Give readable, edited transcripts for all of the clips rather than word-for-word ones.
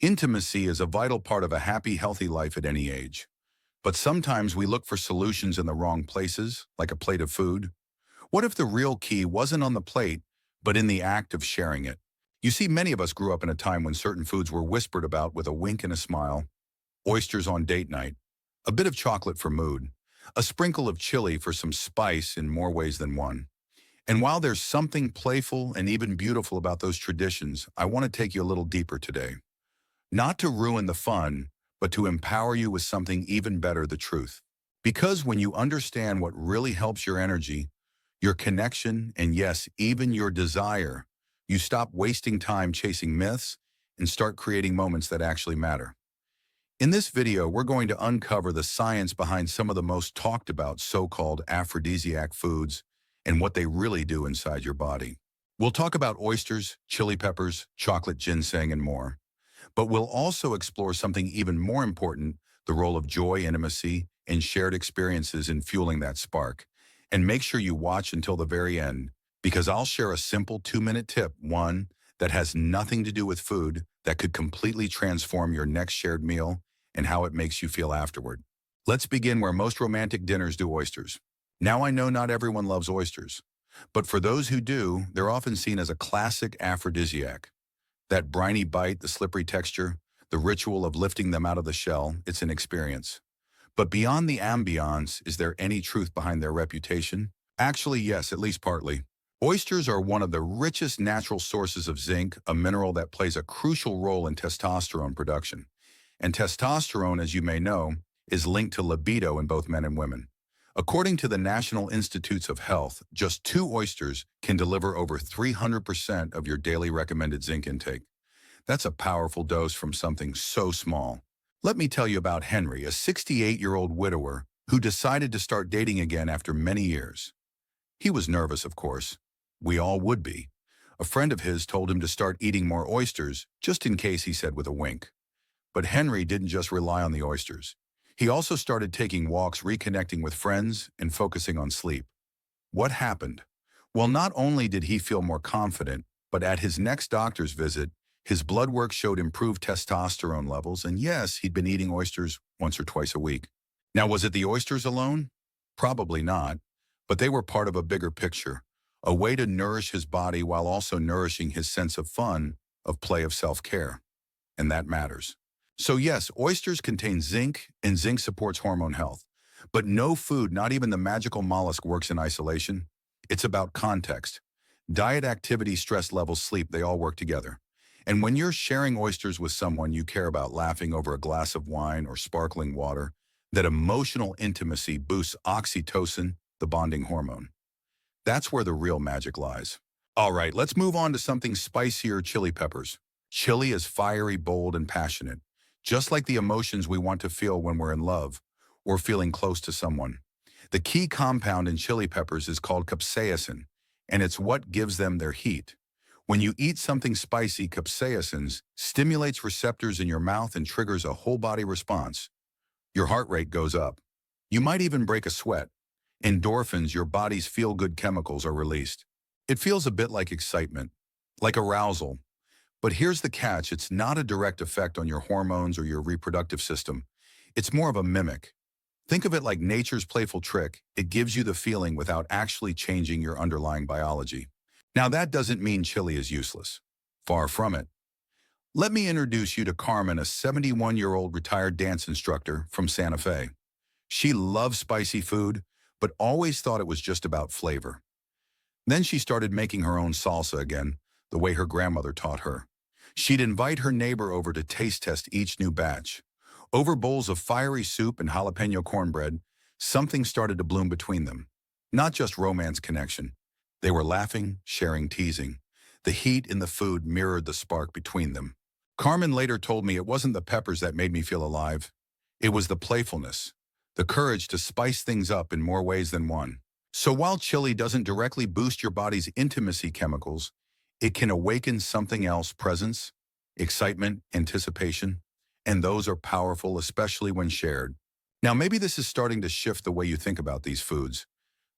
Intimacy is a vital part of a happy, healthy life at any age. But sometimes we look for solutions in the wrong places, like a plate of food. What if the real key wasn't on the plate, but in the act of sharing it? You see, many of us grew up in a time when certain foods were whispered about with a wink and a smile. Oysters on date night, a bit of chocolate for mood, a sprinkle of chili for some spice in more ways than one. And while there's something playful and even beautiful about those traditions, I want to take you a little deeper today. Not to ruin the fun, but to empower you with something even better, the truth. Because when you understand what really helps your energy, your connection, and yes, even your desire, you stop wasting time chasing myths and start creating moments that actually matter. In this video, we're going to uncover the science behind some of the most talked about so-called aphrodisiac foods and what they really do inside your body. We'll talk about oysters, chili peppers, chocolate ginseng, and more. But we'll also explore something even more important, the role of joy, intimacy, and shared experiences in fueling that spark. And make sure you watch until the very end, because I'll share a simple 2-minute tip, one that has nothing to do with food, that could completely transform your next shared meal and how it makes you feel afterward. Let's begin where most romantic dinners do: oysters. Now I know not everyone loves oysters, but for those who do, they're often seen as a classic aphrodisiac. That briny bite, the slippery texture, the ritual of lifting them out of the shell, it's an experience. But beyond the ambiance, is there any truth behind their reputation? Actually, yes, at least partly. Oysters are one of the richest natural sources of zinc, a mineral that plays a crucial role in testosterone production. And testosterone, as you may know, is linked to libido in both men and women. According to the National Institutes of Health, just 2 oysters can deliver over 300% of your daily recommended zinc intake. That's a powerful dose from something so small. Let me tell you about Henry, a 68-year-old widower who decided to start dating again after many years. He was nervous, of course. We all would be. A friend of his told him to start eating more oysters, just in case, he said with a wink. But Henry didn't just rely on the oysters. He also started taking walks, reconnecting with friends, and focusing on sleep. What happened? Well, not only did he feel more confident, but at his next doctor's visit, his blood work showed improved testosterone levels, and yes, he'd been eating oysters once or twice a week. Now, was it the oysters alone? Probably not, but they were part of a bigger picture, a way to nourish his body while also nourishing his sense of fun, of play, of self-care. And that matters. So yes, oysters contain zinc, and zinc supports hormone health. But no food, not even the magical mollusk, works in isolation. It's about context. Diet, activity, stress levels, sleep, they all work together. And when you're sharing oysters with someone you care about, laughing over a glass of wine or sparkling water, that emotional intimacy boosts oxytocin, the bonding hormone. That's where the real magic lies. All right, let's move on to something spicier: chili peppers. Chili is fiery, bold, and passionate, just like the emotions we want to feel when we're in love or feeling close to someone. The key compound in chili peppers is called capsaicin, and it's what gives them their heat. When you eat something spicy, capsaicin stimulates receptors in your mouth and triggers a whole-body response. Your heart rate goes up. You might even break a sweat. Endorphins, your body's feel-good chemicals, are released. It feels a bit like excitement, like arousal. But here's the catch: it's not a direct effect on your hormones or your reproductive system. It's more of a mimic. Think of it like nature's playful trick. It gives you the feeling without actually changing your underlying biology. Now, that doesn't mean chili is useless. Far from it. Let me introduce you to Carmen, a 71-year-old retired dance instructor from Santa Fe. She loves spicy food, but always thought it was just about flavor. Then she started making her own salsa again, the way her grandmother taught her. She'd invite her neighbor over to taste test each new batch. Over bowls of fiery soup and jalapeno cornbread, something started to bloom between them. Not just romance connection. They were laughing, sharing, teasing. The heat in the food mirrored the spark between them. Carmen later told me, it wasn't the peppers that made me feel alive. It was the playfulness, the courage to spice things up in more ways than one. So while chili doesn't directly boost your body's intimacy chemicals, it can awaken something else: presence, excitement, anticipation, and those are powerful, especially when shared. Now, maybe this is starting to shift the way you think about these foods.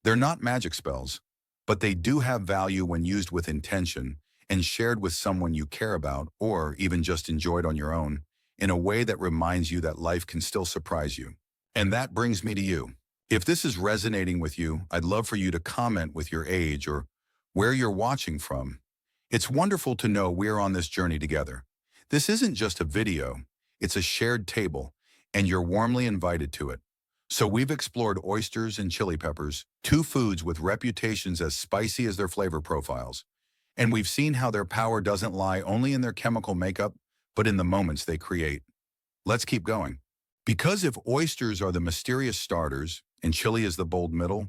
They're not magic spells, but they do have value when used with intention, and shared with someone you care about or even just enjoyed on your own in a way that reminds you that life can still surprise you. And that brings me to you. If this is resonating with you, I'd love for you to comment with your age or where you're watching from. It's wonderful to know we're on this journey together. This isn't just a video, it's a shared table, and you're warmly invited to it. So we've explored oysters and chili peppers, two foods with reputations as spicy as their flavor profiles. And we've seen how their power doesn't lie only in their chemical makeup, but in the moments they create. Let's keep going. Because if oysters are the mysterious starters and chili is the bold middle,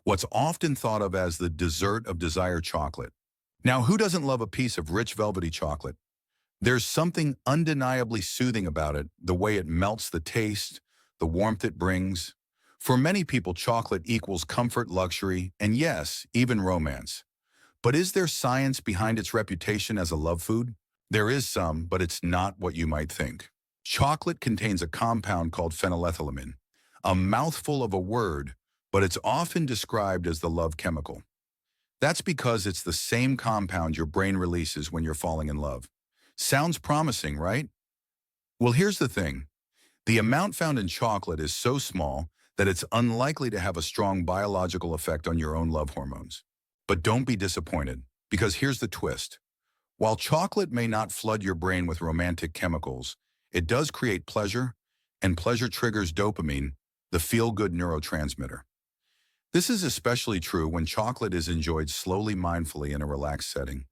what's often thought of as the dessert of desire chocolate. Now, who doesn't love a piece of rich velvety chocolate? There's something undeniably soothing about it, the way it melts the taste, the warmth it brings. For many people, chocolate equals comfort, luxury, and yes, even romance. But is there science behind its reputation as a love food? There is some, but it's not what you might think. Chocolate contains a compound called phenylethylamine, a mouthful of a word, but it's often described as the love chemical. That's because it's the same compound your brain releases when you're falling in love. Sounds promising, right? Well, here's the thing. The amount found in chocolate is so small that it's unlikely to have a strong biological effect on your own love hormones. But don't be disappointed, because here's the twist. While chocolate may not flood your brain with romantic chemicals, it does create pleasure, and pleasure triggers dopamine, the feel-good neurotransmitter. This is especially true when chocolate is enjoyed slowly, mindfully in a relaxed setting,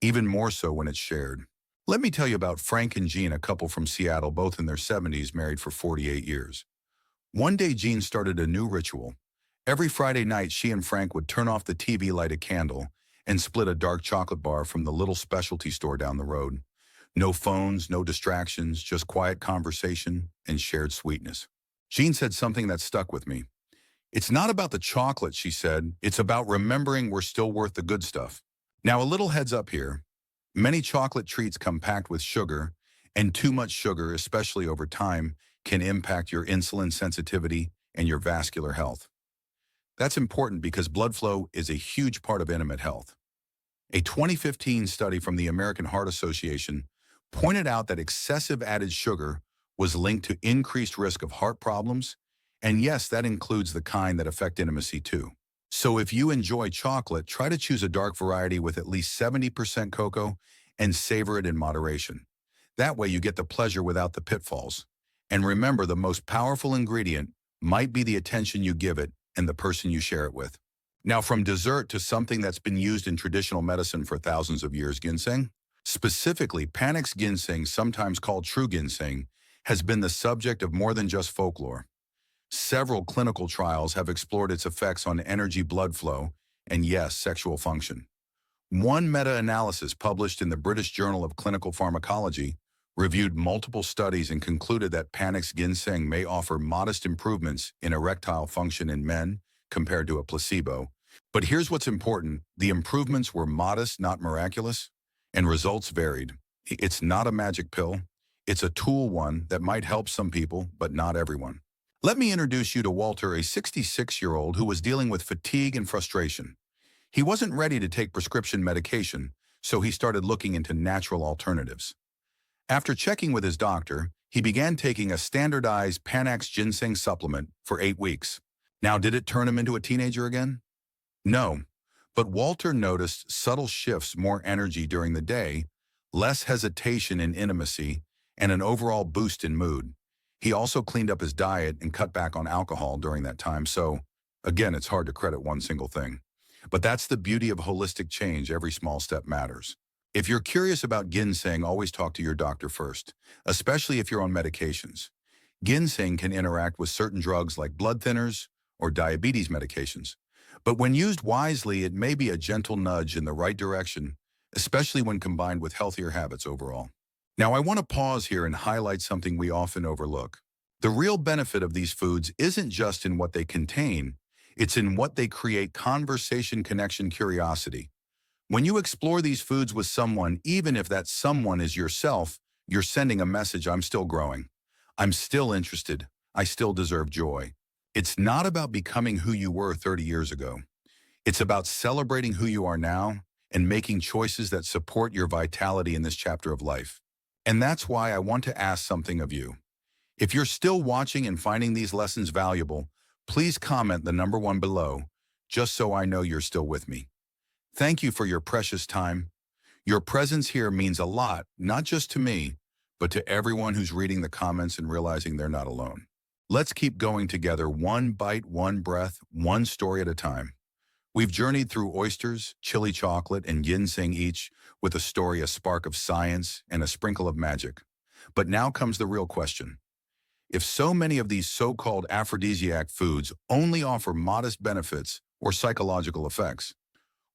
even more so when it's shared. Let me tell you about Frank and Jean, a couple from Seattle, both in their 70s, married for 48 years. One day, Jean started a new ritual. Every Friday night, she and Frank would turn off the TV, light a candle, and split a dark chocolate bar from the little specialty store down the road. No phones, no distractions, just quiet conversation and shared sweetness. Jean said something that stuck with me. It's not about the chocolate, she said. It's about remembering we're still worth the good stuff. Now, a little heads up here. Many chocolate treats come packed with sugar, and too much sugar, especially over time, can impact your insulin sensitivity and your vascular health. That's important because blood flow is a huge part of intimate health. A 2015 study from the American Heart Association pointed out that excessive added sugar was linked to increased risk of heart problems, and yes, that includes the kind that affect intimacy too. So if you enjoy chocolate, try to choose a dark variety with at least 70% cocoa and savor it in moderation. That way you get the pleasure without the pitfalls. And remember, the most powerful ingredient might be the attention you give it and the person you share it with. Now, from dessert to something that's been used in traditional medicine for thousands of years, ginseng. Specifically, Panax ginseng, sometimes called true ginseng, has been the subject of more than just folklore. Several clinical trials have explored its effects on energy, blood flow, and yes, sexual function. One meta-analysis published in the British Journal of Clinical Pharmacology reviewed multiple studies and concluded that Panax ginseng may offer modest improvements in erectile function in men compared to a placebo. But here's what's important. The improvements were modest, not miraculous, and results varied. It's not a magic pill. It's a tool, one that might help some people, but not everyone. Let me introduce you to Walter, a 66-year-old who was dealing with fatigue and frustration. He wasn't ready to take prescription medication, so he started looking into natural alternatives. After checking with his doctor, he began taking a standardized Panax ginseng supplement for 8 weeks. Now, did it turn him into a teenager again? No, but Walter noticed subtle shifts: more energy during the day, less hesitation in intimacy, and an overall boost in mood. He also cleaned up his diet and cut back on alcohol during that time, so, again, it's hard to credit one single thing. But that's the beauty of holistic change. Every small step matters. If you're curious about ginseng, always talk to your doctor first, especially if you're on medications. Ginseng can interact with certain drugs like blood thinners or diabetes medications. But when used wisely, it may be a gentle nudge in the right direction, especially when combined with healthier habits overall. Now, I want to pause here and highlight something we often overlook. The real benefit of these foods isn't just in what they contain, it's in what they create: conversation, connection, curiosity. When you explore these foods with someone, even if that someone is yourself, you're sending a message: I'm still growing. I'm still interested. I still deserve joy. It's not about becoming who you were 30 years ago. It's about celebrating who you are now and making choices that support your vitality in this chapter of life. And that's why I want to ask something of you. If you're still watching and finding these lessons valuable, please comment the number 1 below, just so I know you're still with me. Thank you for your precious time. Your presence here means a lot, not just to me, but to everyone who's reading the comments and realizing they're not alone. Let's keep going together, one bite, one breath, one story at a time. We've journeyed through oysters, chili chocolate, and ginseng, each with a story, a spark of science, and a sprinkle of magic. But now comes the real question. If so many of these so-called aphrodisiac foods only offer modest benefits or psychological effects,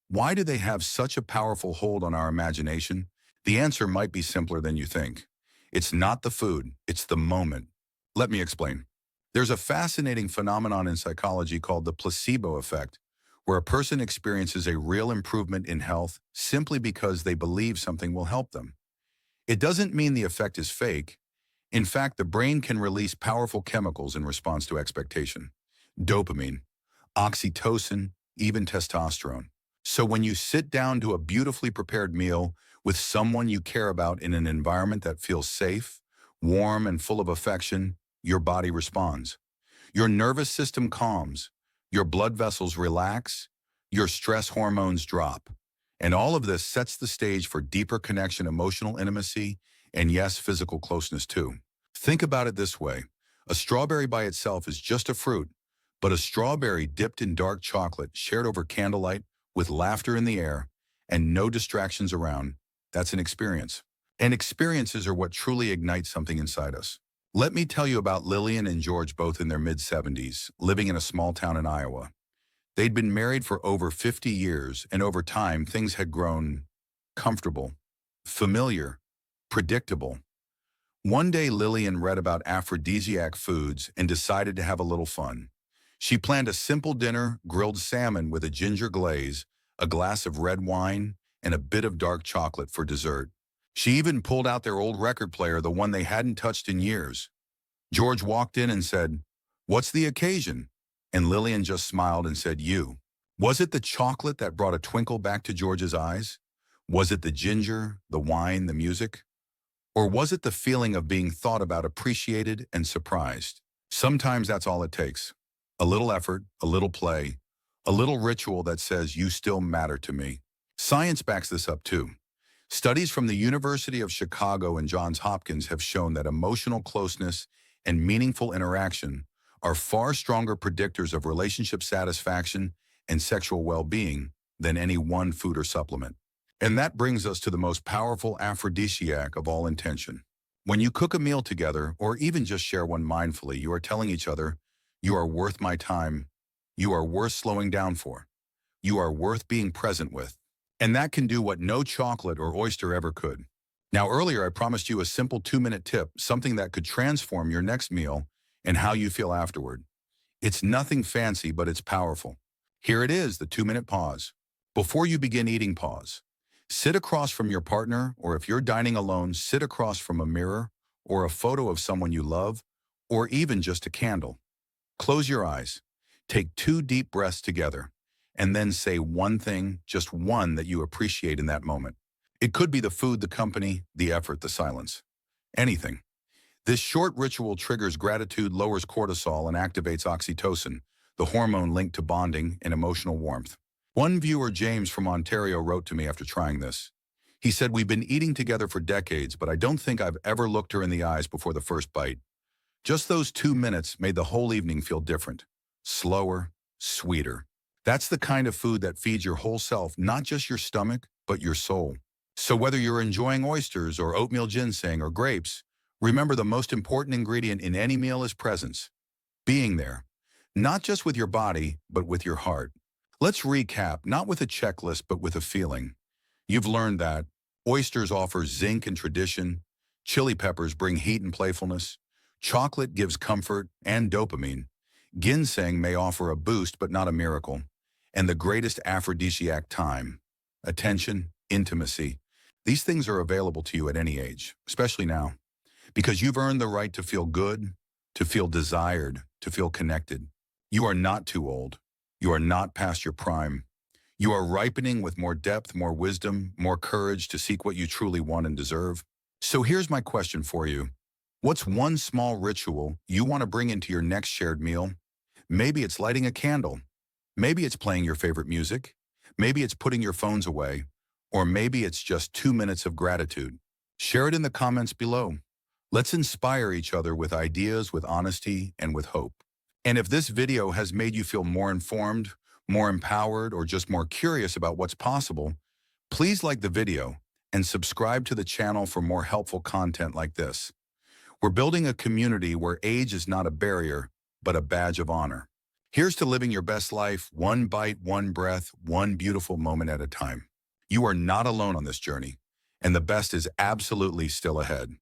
why do they have such a powerful hold on our imagination? The answer might be simpler than you think. It's not the food, it's the moment. Let me explain. There's a fascinating phenomenon in psychology called the placebo effect, where a person experiences a real improvement in health simply because they believe something will help them. It doesn't mean the effect is fake. In fact, the brain can release powerful chemicals in response to expectation. Dopamine, oxytocin, even testosterone. So when you sit down to a beautifully prepared meal with someone you care about in an environment that feels safe, warm, and full of affection, your body responds. Your nervous system calms, your blood vessels relax, your stress hormones drop. And all of this sets the stage for deeper connection, emotional intimacy, and yes, physical closeness too. Think about it this way. A strawberry by itself is just a fruit, but a strawberry dipped in dark chocolate, shared over candlelight, with laughter in the air, and no distractions around, that's an experience. And experiences are what truly ignite something inside us. Let me tell you about Lillian and George, both in their mid-70s, living in a small town in Iowa. They'd been married for over 50 years, and over time, things had grown comfortable, familiar, predictable. One day, Lillian read about aphrodisiac foods and decided to have a little fun. She planned a simple dinner, grilled salmon with a ginger glaze, a glass of red wine, and a bit of dark chocolate for dessert. She even pulled out their old record player, the one they hadn't touched in years. George walked in and said, "What's the occasion?" And Lillian just smiled and said, "You." Was it the chocolate that brought a twinkle back to George's eyes? Was it the ginger, the wine, the music? Or was it the feeling of being thought about, appreciated, and surprised? Sometimes that's all it takes. A little effort, a little play, a little ritual that says, "You still matter to me." Science backs this up too. Studies from the University of Chicago and Johns Hopkins have shown that emotional closeness and meaningful interaction are far stronger predictors of relationship satisfaction and sexual well-being than any one food or supplement. And that brings us to the most powerful aphrodisiac of all, intention. When you cook a meal together, or even just share one mindfully, you are telling each other, "You are worth my time. You are worth slowing down for. You are worth being present with." And that can do what no chocolate or oyster ever could. Now, earlier I promised you a simple 2-minute tip, something that could transform your next meal and how you feel afterward. It's nothing fancy, but it's powerful. Here it is, the 2-minute pause. Before you begin eating, pause. Sit across from your partner, or if you're dining alone, sit across from a mirror or a photo of someone you love, or even just a candle. Close your eyes. Take 2 deep breaths together, and then say one thing, just one, that you appreciate in that moment. It could be the food, the company, the effort, the silence. Anything. This short ritual triggers gratitude, lowers cortisol, and activates oxytocin, the hormone linked to bonding and emotional warmth. One viewer, James from Ontario, wrote to me after trying this. He said, "We've been eating together for decades, but I don't think I've ever looked her in the eyes before the first bite. Just those 2 minutes made the whole evening feel different, slower, sweeter." That's the kind of food that feeds your whole self, not just your stomach, but your soul. So whether you're enjoying oysters or oatmeal ginseng or grapes, remember the most important ingredient in any meal is presence. Being there, not just with your body, but with your heart. Let's recap, not with a checklist, but with a feeling. You've learned that oysters offer zinc and tradition, chili peppers bring heat and playfulness, chocolate gives comfort and dopamine, ginseng may offer a boost but not a miracle, and the greatest aphrodisiac, time, attention, intimacy. These things are available to you at any age, especially now, because you've earned the right to feel good, to feel desired, to feel connected. You are not too old. You are not past your prime. You are ripening with more depth, more wisdom, more courage to seek what you truly want and deserve. So here's my question for you. What's one small ritual you want to bring into your next shared meal? Maybe it's lighting a candle. Maybe it's playing your favorite music. Maybe it's putting your phones away. Or maybe it's just 2 minutes of gratitude. Share it in the comments below. Let's inspire each other with ideas, with honesty, and with hope. And if this video has made you feel more informed, more empowered, or just more curious about what's possible, please like the video and subscribe to the channel for more helpful content like this. We're building a community where age is not a barrier, but a badge of honor. Here's to living your best life, one bite, one breath, one beautiful moment at a time. You are not alone on this journey, and the best is absolutely still ahead.